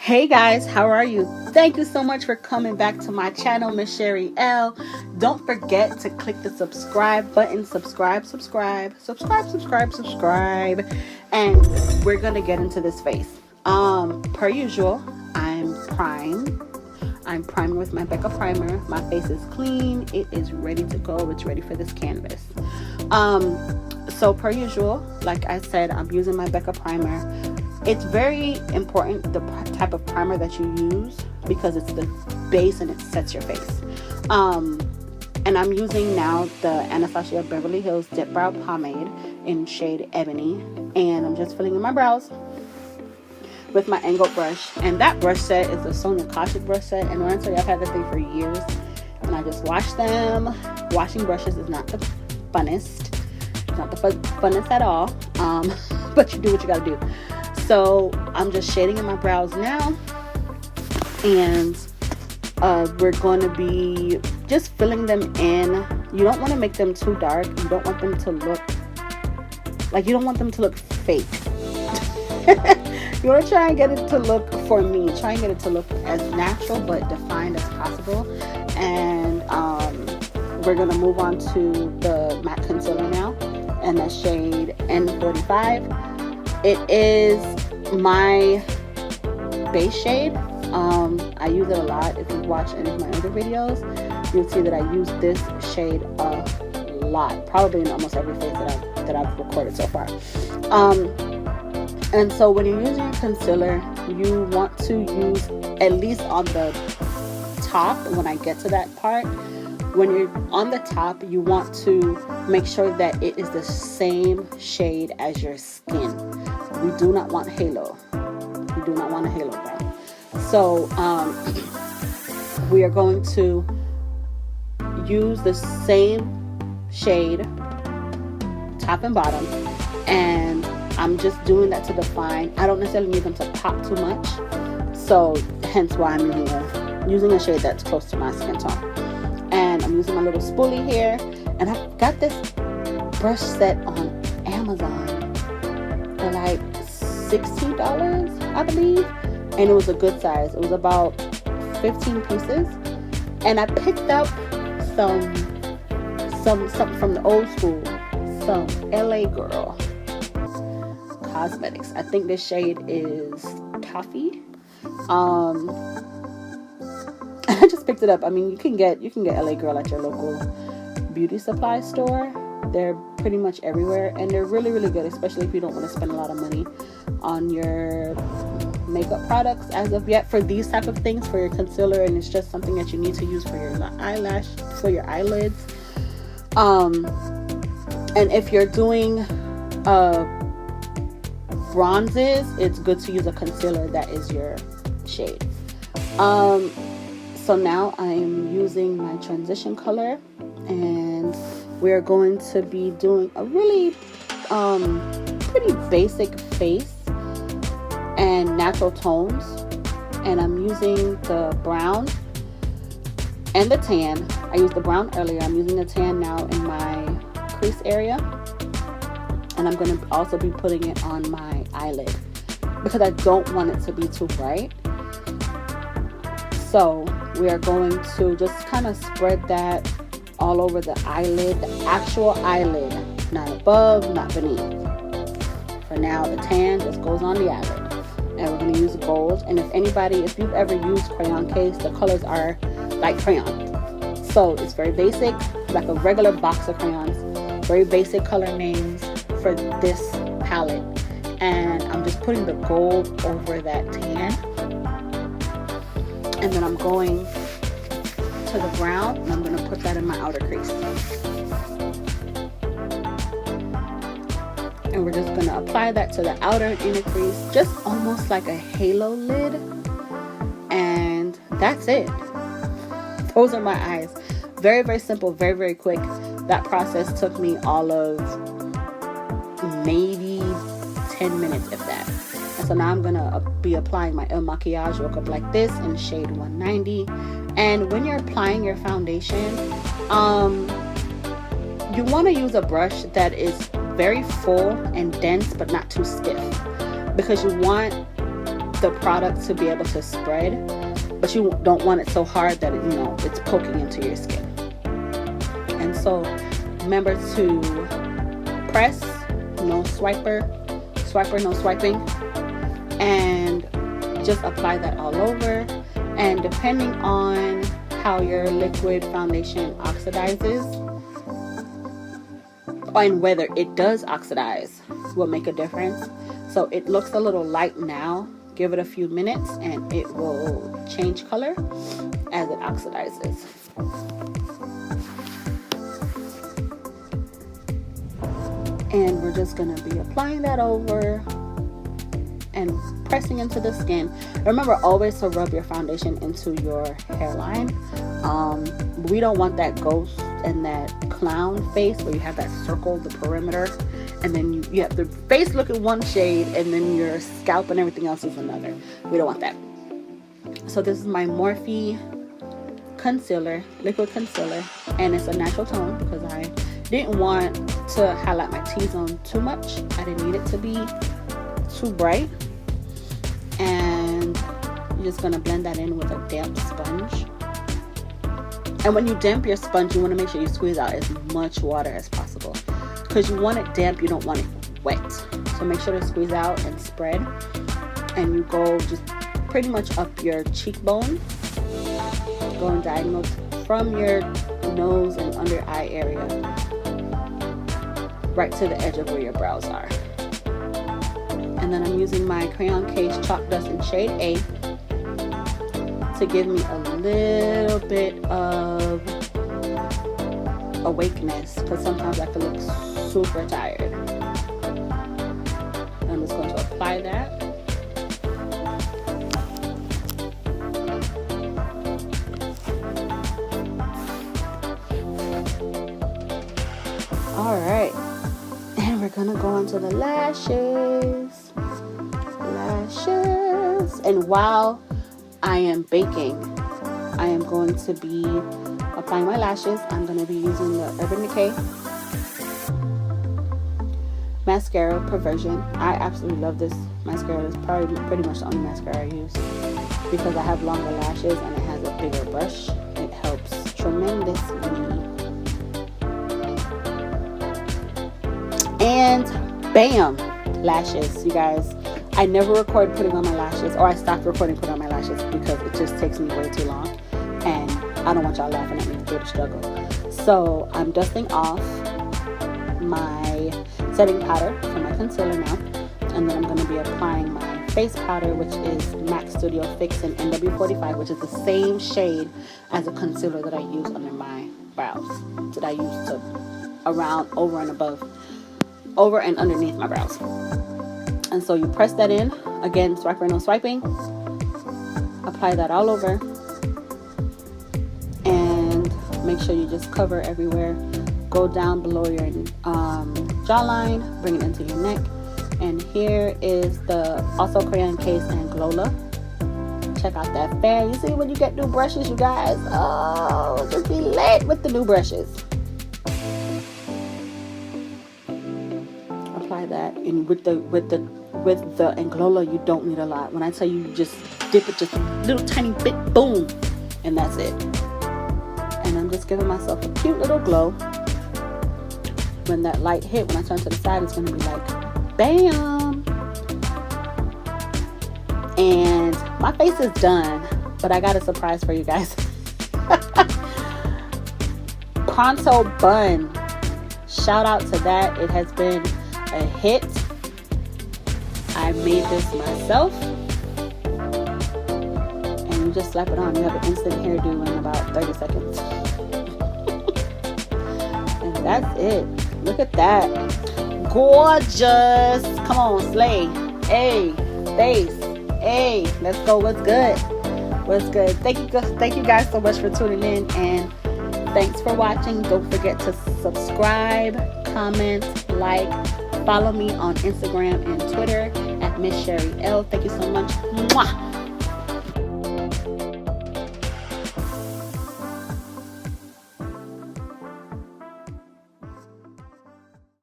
Hey guys, how are you? Thank you so much for coming back to my channel, Miss Sherry L. Don't forget to click the subscribe button. Subscribe. And we're gonna get into this face. Per usual, I'm priming with my Becca Primer. My face is clean. It is ready to go. It's ready for this canvas. So per usual, like I said, I'm using my Becca Primer. It's very important the type of primer that you use because it's the base and it sets your face. And I'm using now the Anastasia Beverly Hills Dipbrow Pomade in shade Ebony. And I'm just filling in my brows with my angled brush. And that brush set is the Sonia Kashuk brush set. And when I tell you, I've had this thing for years. And I just wash them. Washing brushes is not the funnest. It's not the funnest at all. But you do what you gotta do. So I'm just shading in my brows now, and we're going to be just filling them in. You don't want to make them too dark. You don't want them to look like, you don't want them to look fake. You want to try and get it to look, for me, try and get it to look as natural but defined as possible. And we're going to move on to the matte concealer now, and the shade N45. It is my base shade. I use it a lot. If you watch any of my other videos, you'll see that I use this shade a lot, probably in almost every face that I've recorded so far. And so when you're using your concealer, you want to use, at least on the top, when I get to that part, when you're on the top, you want to make sure that it is the same shade as your skin. We do not want halo. We do not want a halo brown. So we are going to use the same shade, top and bottom, and I'm just doing that to define. I don't necessarily need them to pop too much, so hence why I'm using a shade that's close to my skin tone. And I'm using my little spoolie here, and I got this brush set on Amazon for like $60, I believe, and it was a good size. It was about 15 pieces, and I picked up some from the old school, some LA Girl Cosmetics. I think this shade is Toffee. I just picked it up. I mean, you can get LA Girl at your local beauty supply store. They're pretty much everywhere, and they're really, really good, especially if you don't want to spend a lot of money on your makeup products as of yet for these type of things, for your concealer, and it's just something that you need to use for your eyelids. And if you're doing bronzes, it's good to use a concealer that is your shade. So now I'm using my transition color, and we're going to be doing a really pretty basic face and natural tones. And I'm using the brown and the tan. I used the brown earlier. I'm using the tan now in my crease area, and I'm going to also be putting it on my eyelid because I don't want it to be too bright. So we are going to just kind of spread that all over the eyelid, the actual eyelid, not above, not beneath. For now, the tan just goes on the eyelid, and we're going to use gold. And if you've ever used crayon case, the colors are like crayon. So it's very basic, like a regular box of crayons. Very basic color names for this palette, and I'm just putting the gold over that tan. And then I'm going to the brown, and I'm going to put that in my outer crease. And we're just going to apply that to the outer and inner crease, just almost like a halo lid. And that's it. Those are my eyes. Very, very simple, very, very quick. That process took me all of maybe 10 minutes, if that. And so now I'm going to be applying my Il Makiage look up like this in shade 190. And when you're applying your foundation, you want to use a brush that is very full and dense but not too stiff, because you want the product to be able to spread, but you don't want it so hard that it, you know, it's poking into your skin. And so remember to press, no swiper, no swiping, and just apply that all over. And depending on how your liquid foundation oxidizes and whether it does oxidize will make a difference. So it looks a little light now. Give it a few minutes and it will change color as it oxidizes. And we're just going to be applying that over and pressing into the skin. Remember always to rub your foundation into your hairline. We don't want that ghost and that clown face where you have that circle, the perimeter, and then you have the face looking one shade and then your scalp and everything else is another. We don't want that. So this is my Morphe concealer, liquid concealer, and it's a natural tone because I didn't want to highlight my T-zone too much. I didn't need it to be too bright. And you're just gonna blend that in with a damp sponge. And when you damp your sponge, you want to make sure you squeeze out as much water as possible because you want it damp, you don't want it wet. So make sure to squeeze out and spread, and you go just pretty much up your cheekbone, going diagonal from your nose and under eye area right to the edge of where your brows are. And then I'm using my Crayon Case Chalk Dust in shade A to give me a little bit of awakeness because sometimes I can look super tired. I'm just going to apply that. All right, and we're gonna go into the lashes. And while I am baking, I am going to be applying my lashes. I'm going to be using the Ebony mascara Perversion. I absolutely love this mascara. It's probably pretty much the only mascara I use because I have longer lashes and it has a bigger brush. It helps tremendously. And bam, lashes, you guys. I never record putting on my lashes, or I stopped recording putting on my lashes because it just takes me way too long and I don't want y'all laughing at me through the struggle. So I'm dusting off my setting powder for my concealer now, and then I'm going to be applying my face powder, which is MAC Studio Fix in NW45, which is the same shade as a concealer that I use under my brows, that I use to around, over and above, over and underneath my brows. And so you press that in, again, swiper, no swiping, apply that all over, and make sure you just cover everywhere. Go down below your jawline, bring it into your neck, and here is the also Crayon Case AnGLOWla. Check out that fan. You see when you get new brushes, you guys, oh, just be lit with the new brushes. Apply that, and with the AnGLOWla, you don't need a lot. When I tell you, just dip it just a little tiny bit, boom, and that's it. And I'm just giving myself a cute little glow. When that light hit, when I turn to the side, it's going to be like bam. And my face is done, but I got a surprise for you guys. PRONTOBUN, shout out to that. It has been a hit. I made this myself, and you just slap it on. You have an instant hairdo in about 30 seconds. And that's it. Look at that. Gorgeous. Come on, slay. Hey, face. Hey, let's go. What's good? What's good? Thank you guys so much for tuning in, and thanks for watching. Don't forget to subscribe, comment, like, follow me on Instagram and Twitter at Miss Sherry L. Thank you so much. Mwah.